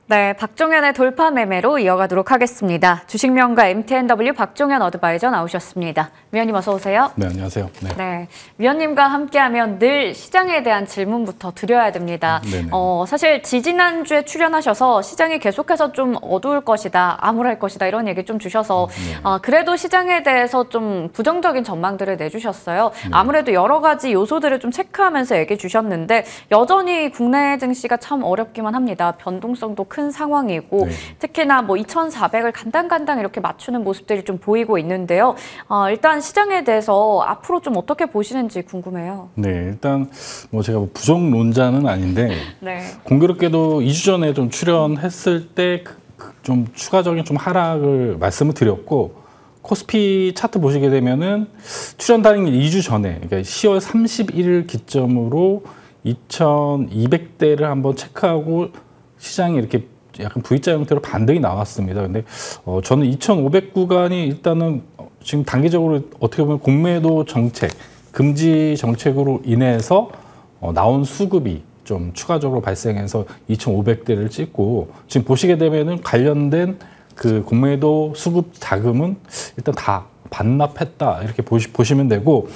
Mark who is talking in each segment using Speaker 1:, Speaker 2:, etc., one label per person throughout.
Speaker 1: 네, 박종현의 돌파 매매로 이어가도록 하겠습니다. 주식명가 MTNW 박종현 어드바이저 나오셨습니다. 위원님 어서 오세요.
Speaker 2: 네, 안녕하세요.
Speaker 1: 네, 위원님과 함께하면 늘 시장에 대한 질문부터 드려야 됩니다. 사실 지지난주에 출연하셔서 시장이 계속해서 좀 어두울 것이다, 암울할 것이다 이런 얘기 좀 주셔서 그래도 시장에 대해서 좀 부정적인 전망들을 내주셨어요. 아무래도 여러 가지 요소들을 좀 체크하면서 얘기해 주셨는데 여전히 국내 증시가 참 어렵기만 합니다. 변동성도 큰 상황이고 특히나 뭐 2,400을 간당간당 이렇게 맞추는 모습들이 좀 보이고 있는데요. 일단 시장에 대해서 앞으로 좀 어떻게 보시는지 궁금해요.
Speaker 2: 네, 일단 뭐 제가 부정론자는 아닌데 공교롭게도 2주 전에 좀 출연했을 때 좀 추가적인 좀 하락을 말씀을 드렸고 코스피 차트 보시게 되면은 출연 단위 2주 전에 그러니까 10월 31일 기점으로 2,200대를 한번 체크하고 시장이 이렇게 약간 V자 형태로 반등이 나왔습니다. 근데 저는 2,500 구간이 일단은 지금 단기적으로 어떻게 보면 공매도 정책, 금지 정책으로 인해서 나온 수급이 좀 추가적으로 발생해서 2,500대를 찍고 지금 보시게 되면은 관련된 그 공매도 수급 자금은 일단 다 반납했다 이렇게 보시면 되고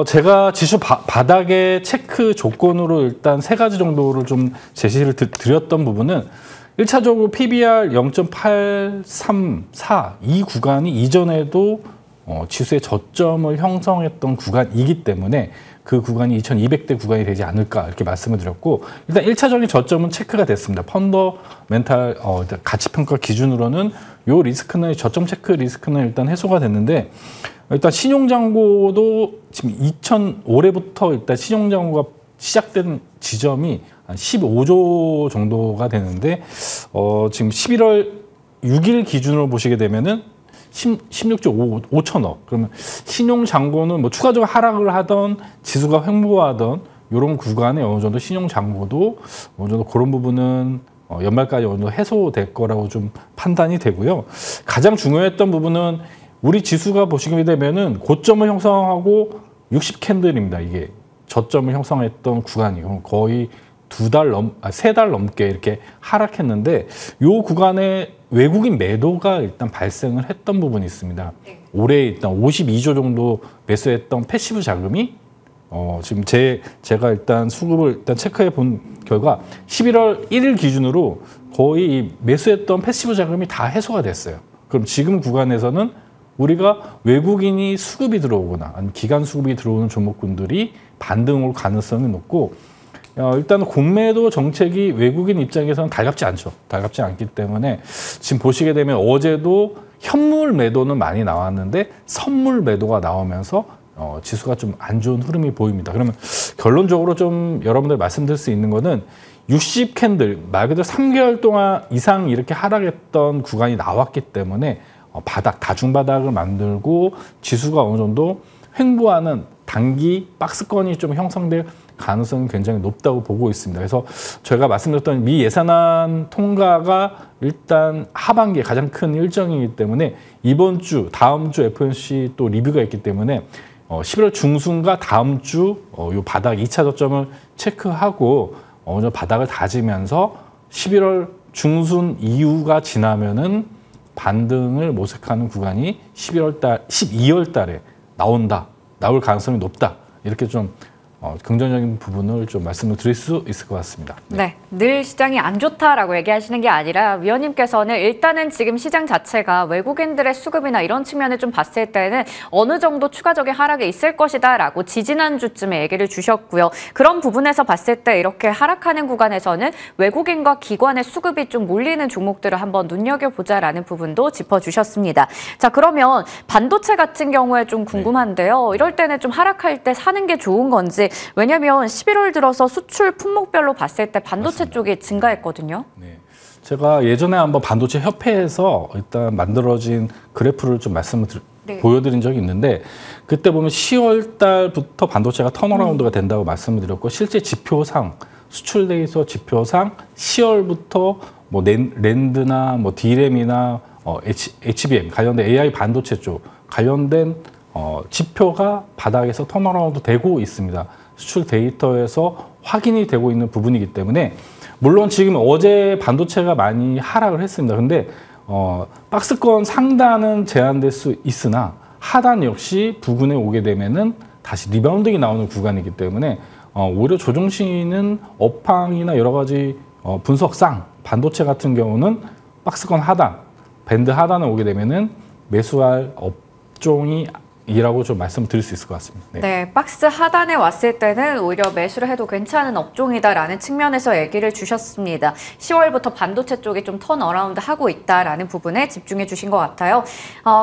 Speaker 2: 제가 지수 바닥의 체크 조건으로 일단 3가지 정도를 좀 제시를 드렸던 부분은 1차적으로 PBR 0.834 이 구간이 이전에도 지수의 저점을 형성했던 구간이기 때문에 그 구간이 2,200대 구간이 되지 않을까 이렇게 말씀을 드렸고 일단 1차적인 저점은 체크가 됐습니다. 펀더멘탈 가치평가 기준으로는 요 리스크는 저점 체크 리스크는 일단 해소가 됐는데 일단 신용장고도 지금 올해부터 일단 신용장고가 시작된 지점이 한 15조 정도가 되는데 지금 11월 6일 기준으로 보시게 되면은 16조 5천억. 그러면 신용장고는 뭐 추가적으로 하락을 하던 지수가 횡보하던 이런 구간에 어느 정도 신용장고도 어느 정도 그런 부분은 연말까지 어느 정도 해소될 거라고 좀 판단이 되고요. 가장 중요했던 부분은 우리 지수가 보시게 되면은 고점을 형성하고 60캔들입니다. 이게 저점을 형성했던 구간이 거의 3달 넘게 이렇게 하락했는데 이 구간에 외국인 매도가 일단 발생을 했던 부분이 있습니다. 올해 일단 52조 정도 매수했던 패시브 자금이 지금 제가 일단 수급을 일단 체크해 본 결과 11월 1일 기준으로 거의 매수했던 패시브 자금이 다 해소가 됐어요. 그럼 지금 구간에서는 우리가 외국인이 수급이 들어오거나 아니면 기관 수급이 들어오는 종목군들이 반등 올 가능성이 높고 일단 공매도 정책이 외국인 입장에서는 달갑지 않죠. 달갑지 않기 때문에 지금 보시게 되면 어제도 현물 매도는 많이 나왔는데 선물 매도가 나오면서 지수가 좀 안 좋은 흐름이 보입니다. 그러면 결론적으로 좀 여러분들 말씀드릴 수 있는 거는 60캔들 말 그대로 3개월 동안 이상 이렇게 하락했던 구간이 나왔기 때문에 다중바닥을 만들고 지수가 어느 정도 횡보하는 단기 박스권이 좀 형성될 가능성이 굉장히 높다고 보고 있습니다. 그래서 제가 말씀드렸던 미 예산안 통과가 일단 하반기에 가장 큰 일정이기 때문에 이번 주, 다음 주 FOMC 또 리뷰가 있기 때문에 11월 중순과 다음 주 요 바닥 2차 저점을 체크하고 어느 정도 바닥을 다지면서 11월 중순 이후가 지나면은 반등을 모색하는 구간이 12월 달에 나올 가능성이 높다. 이렇게 좀 긍정적인 부분을 좀 말씀을 드릴 수 있을 것 같습니다.
Speaker 1: 네, 늘 시장이 안 좋다라고 얘기하시는 게 아니라 위원님께서는 일단은 지금 시장 자체가 외국인들의 수급이나 이런 측면을 좀 봤을 때는 어느 정도 추가적인 하락이 있을 것이다라고 지지난주쯤에 얘기를 주셨고요. 그런 부분에서 봤을 때 이렇게 하락하는 구간에서는 외국인과 기관의 수급이 좀 몰리는 종목들을 한번 눈여겨보자라는 부분도 짚어주셨습니다. 자, 그러면 반도체 같은 경우에 좀 궁금한데요. 이럴 때는 좀 하락할 때 사는 게 좋은 건지 왜냐하면 11월 들어서 수출 품목별로 봤을 때 반도체 맞습니다. 쪽이 증가했거든요.
Speaker 2: 네. 제가 예전에 한번 반도체 협회에서 일단 만들어진 그래프를 좀 보여드린 적이 있는데 그때 보면 10월 달부터 반도체가 턴어라운드가 된다고 말씀을 드렸고 실제 지표상 수출 데이터 지표상 10월부터 뭐 랜드나 뭐 D램이나 HBM 관련된 AI 반도체 쪽 관련된 지표가 바닥에서 턴어라운드 되고 있습니다. 수출 데이터에서 확인이 되고 있는 부분이기 때문에 물론 지금 어제 반도체가 많이 하락을 했습니다. 근데 박스권 상단은 제한될 수 있으나 하단 역시 부근에 오게 되면은 다시 리바운딩이 나오는 구간이기 때문에 오히려 조정시는 업황이나 여러 가지 분석상 반도체 같은 경우는 박스권 하단, 밴드 하단에 오게 되면은 매수할 업종이 이라고 좀 말씀드릴 수 있을 것 같습니다.
Speaker 1: 네, 박스 하단에 왔을 때는 오히려 매수를 해도 괜찮은 업종이다라는 측면에서 얘기를 주셨습니다. 10월부터 반도체 쪽이 좀 턴어라운드 하고 있다라는 부분에 집중해 주신 것 같아요.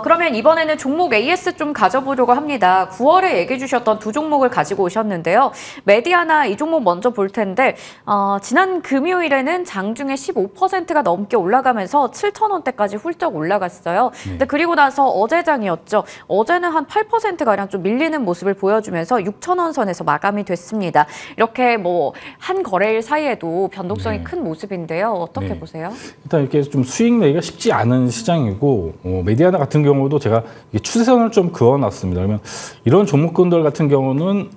Speaker 1: 그러면 이번에는 종목 AS 좀 가져보려고 합니다. 9월에 얘기해 주셨던 두 종목을 가지고 오셨는데요. 메디아나 이 종목 먼저 볼 텐데 지난 금요일에는 장중에 15%가 넘게 올라가면서 7,000원대까지 훌쩍 올라갔어요. 근데 그리고 나서 어제장이었죠. 어제는 한 8%가량 좀 밀리는 모습을 보여주면서 6,000원 선에서 마감이 됐습니다. 이렇게 뭐 한 거래일 사이에도 변동성이 큰 모습인데요. 어떻게 보세요?
Speaker 2: 일단 이렇게 좀 수익 내기가 쉽지 않은 시장이고 메디아나 같은 경우도 제가 추세선을 좀 그어놨습니다. 그러면 이런 종목군들 같은 경우는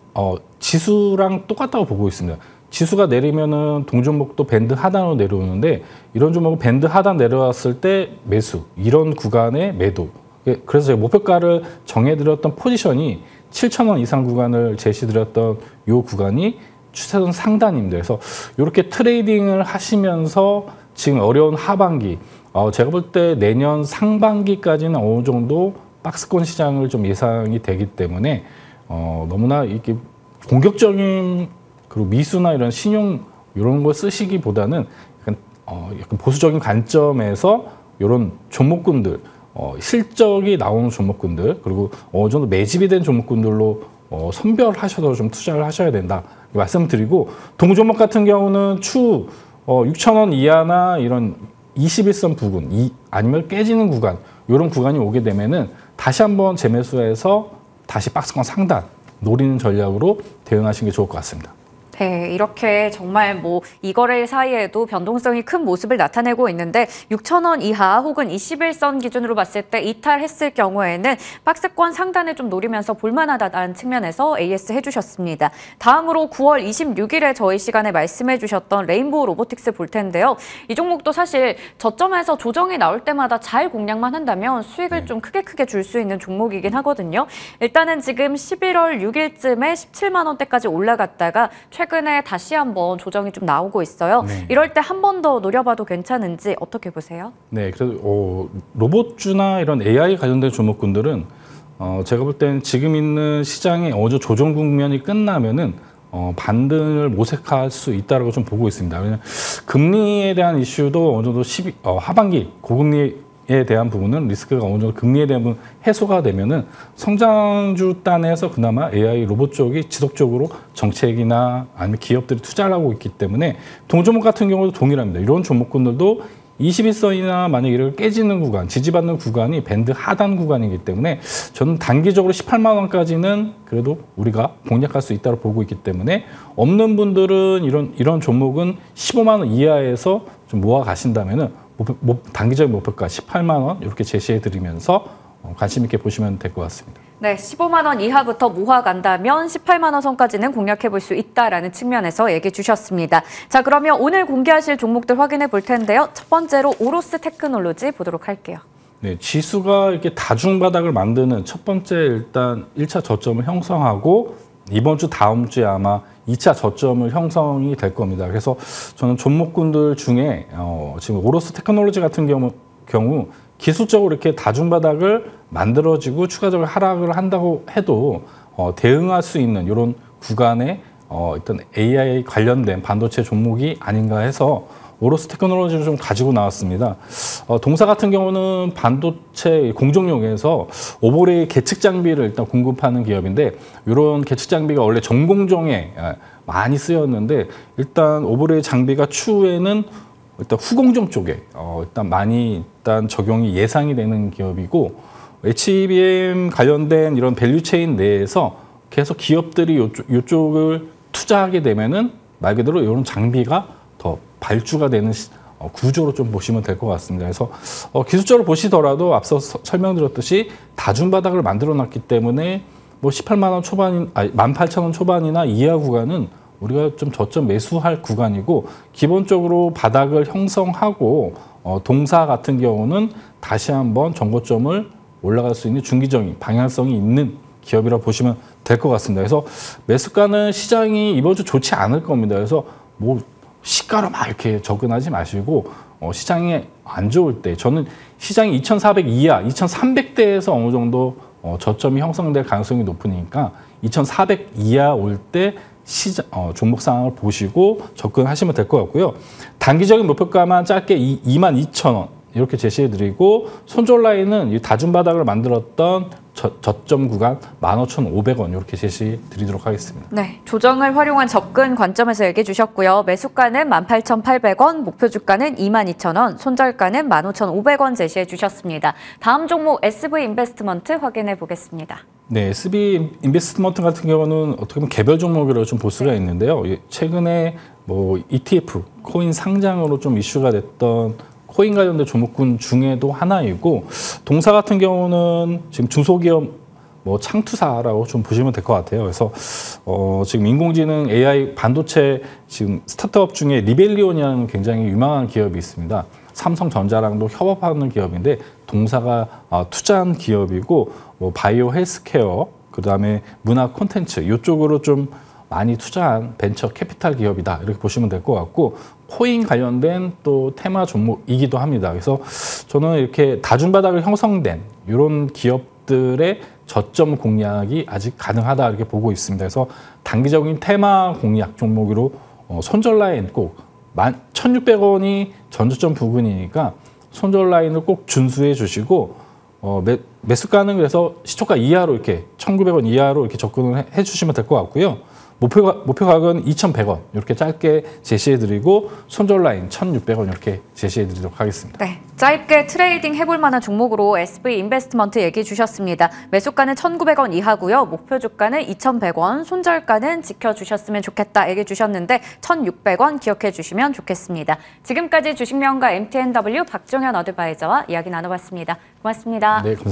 Speaker 2: 지수랑 똑같다고 보고 있습니다. 지수가 내리면은 동종목도 밴드 하단으로 내려오는데 이런 종목은 밴드 하단 내려왔을 때 매수, 이런 구간의 매도. 그래서 제가 목표가를 정해드렸던 포지션이 7,000원 이상 구간을 제시드렸던 이 구간이 추세선 상단입니다. 그래서 이렇게 트레이딩을 하시면서 지금 어려운 하반기, 제가 볼 때 내년 상반기까지는 어느 정도 박스권 시장을 좀 예상이 되기 때문에 너무나 이렇게 공격적인 그리고 미수나 이런 신용 이런 걸 쓰시기보다는 약간 보수적인 관점에서 이런 종목군들 실적이 나오는 종목군들 그리고 어느 정도 매집이 된 종목군들로 선별하셔서 좀 투자를 하셔야 된다 말씀드리고 동종목 같은 경우는 추 6,000원 이하나 이런 21선 부근 아니면 깨지는 구간 이런 구간이 오게 되면은 다시 한번 재매수해서 다시 박스권 상단 노리는 전략으로 대응하시는 게 좋을 것 같습니다.
Speaker 1: 네, 이렇게 정말 뭐 이거래일 사이에도 변동성이 큰 모습을 나타내고 있는데 6,000원 이하 혹은 21선 기준으로 봤을 때 이탈했을 경우에는 박스권 상단을 좀 노리면서 볼만하다는 측면에서 AS 해주셨습니다. 다음으로 9월 26일에 저희 시간에 말씀해 주셨던 레인보우 로보틱스 볼 텐데요. 이 종목도 사실 저점에서 조정이 나올 때마다 잘 공략만 한다면 수익을 좀 크게 줄 수 있는 종목이긴 하거든요. 일단은 지금 11월 6일쯤에 17만 원대까지 올라갔다가 최근에 다시 한번 조정이 좀 나오고 있어요. 이럴 때 한 번 더 노려봐도 괜찮은지 어떻게 보세요?
Speaker 2: 네, 그래서 로봇주나 이런 AI 관련된 종목군들은 제가 볼 때는 지금 있는 시장의 어느 정도 조정 국면이 끝나면은 반등을 모색할 수 있다고 좀 보고 있습니다. 왜냐하면 금리에 대한 이슈도 어느 정도 하반기 고금리에 대한 부분은 리스크가 어느 정도 금리에 대한 부분 해소가 되면은 성장주 단에서 그나마 AI 로봇 쪽이 지속적으로 정책이나 아니면 기업들이 투자를 하고 있기 때문에 동종목 같은 경우도 동일합니다. 이런 종목군들도 21선이나 만약 이를 깨지는 구간, 지지받는 구간이 밴드 하단 구간이기 때문에 저는 단기적으로 18만 원까지는 그래도 우리가 공략할 수 있다고 보고 있기 때문에 없는 분들은 이런 종목은 15만 원 이하에서 좀 모아 가신다면은 단기적인 목표가 18만 원 이렇게 제시해 드리면서 관심 있게 보시면 될 것 같습니다.
Speaker 1: 네, 15만 원 이하부터 모아간다면 18만 원 선까지는 공략해 볼 수 있다라는 측면에서 얘기해 주셨습니다. 자, 그러면 오늘 공개하실 종목들 확인해 볼 텐데요. 첫 번째로 오로스 테크놀로지 보도록 할게요.
Speaker 2: 네, 지수가 이렇게 다중바닥을 만드는 첫 번째 일단 1차 저점을 형성하고 이번 주 다음 주에 아마 2차 저점을 형성이 될 겁니다. 그래서 저는 종목군들 중에 지금 오로스 테크놀로지 같은 경우 기술적으로 이렇게 다중바닥을 만들어지고 추가적으로 하락을 한다고 해도 대응할 수 있는 이런 구간에 일단 AI 관련된 반도체 종목이 아닌가 해서 오로스 테크놀로지를 좀 가지고 나왔습니다. 동사 같은 경우는 반도체 공정용에서 오버레이 계측 장비를 일단 공급하는 기업인데 이런 계측 장비가 원래 전공정에 많이 쓰였는데 일단 오버레이 장비가 추후에는 일단 후공정 쪽에 일단 많이 적용이 예상이 되는 기업이고 HBM 관련된 이런 밸류체인 내에서 계속 기업들이 이쪽을 투자하게 되면은 말 그대로 이런 장비가 더 발주가 되는 구조로 좀 보시면 될 것 같습니다. 그래서 기술적으로 보시더라도 앞서 설명드렸듯이 다중바닥을 만들어 놨기 때문에 뭐 18만 원 초반, 18,000원 초반이나 이하 구간은 우리가 좀 저점 매수할 구간이고 기본적으로 바닥을 형성하고 동사 같은 경우는 다시 한번 전고점을 올라갈 수 있는 중기적인 방향성이 있는 기업이라고 보시면 될 것 같습니다. 그래서 매수가는 시장이 이번 주 좋지 않을 겁니다. 그래서 뭐 시가로 막 이렇게 접근하지 마시고 시장이 안 좋을 때 저는 시장이 2,400 이하, 2,300대에서 어느 정도 저점이 형성될 가능성이 높으니까 2,400 이하 올 때 종목 상황을 보시고 접근하시면 될 것 같고요. 단기적인 목표가만 짧게 22,000원 이렇게 제시해드리고 손절 라인은 이 다중바닥을 만들었던 저점 구간 15,500원 이렇게 제시해드리도록 하겠습니다.
Speaker 1: 네, 조정을 활용한 접근 관점에서 얘기해 주셨고요. 매수가는 18,800원, 목표 주가는 22,000원, 손절가는 15,500원 제시해 주셨습니다. 다음 종목 SV 인베스트먼트 확인해 보겠습니다.
Speaker 2: 네, SB 인베스트먼트 같은 경우는 어떻게 보면 개별 종목이라고 좀 볼 수가 있는데요. 최근에 뭐 ETF, 코인 상장으로 좀 이슈가 됐던 코인 관련된 종목군 중에도 하나이고 동사 같은 경우는 지금 중소기업 뭐 창투사라고 좀 보시면 될 것 같아요. 그래서 지금 인공지능 AI 반도체 지금 스타트업 중에 리벨리온이라는 굉장히 유망한 기업이 있습니다. 삼성전자랑도 협업하는 기업인데 동사가 투자한 기업이고 뭐 바이오 헬스케어 그다음에 문화 콘텐츠 이쪽으로 좀 많이 투자한 벤처 캐피탈 기업이다 이렇게 보시면 될 것 같고 코인 관련된 또 테마 종목이기도 합니다. 그래서 저는 이렇게 다중바닥을 형성된 이런 기업들의 저점 공략이 아직 가능하다 이렇게 보고 있습니다. 그래서 단기적인 테마 공략 종목으로 손절 라인 꼭 1,600원이 전저점 부근이니까 손절 라인을 꼭 준수해 주시고 매수가는 그래서 시초가 이하로 이렇게 1,900원 이하로 이렇게 접근을 해 주시면 될 것 같고요. 목표 가격은 2,100원 이렇게 짧게 제시해드리고 손절 라인 1,600원 이렇게 제시해드리도록 하겠습니다.
Speaker 1: 네, 짧게 트레이딩 해볼 만한 종목으로 SV 인베스트먼트 얘기해 주셨습니다. 매수가는 1,900원 이하고요. 목표 주가는 2,100원, 손절가는 지켜주셨으면 좋겠다 얘기해 주셨는데 1,600원 기억해 주시면 좋겠습니다. 지금까지 주식명가 MTNW 박종현 어드바이저와 이야기 나눠봤습니다. 고맙습니다.
Speaker 2: 네, 감사합니다.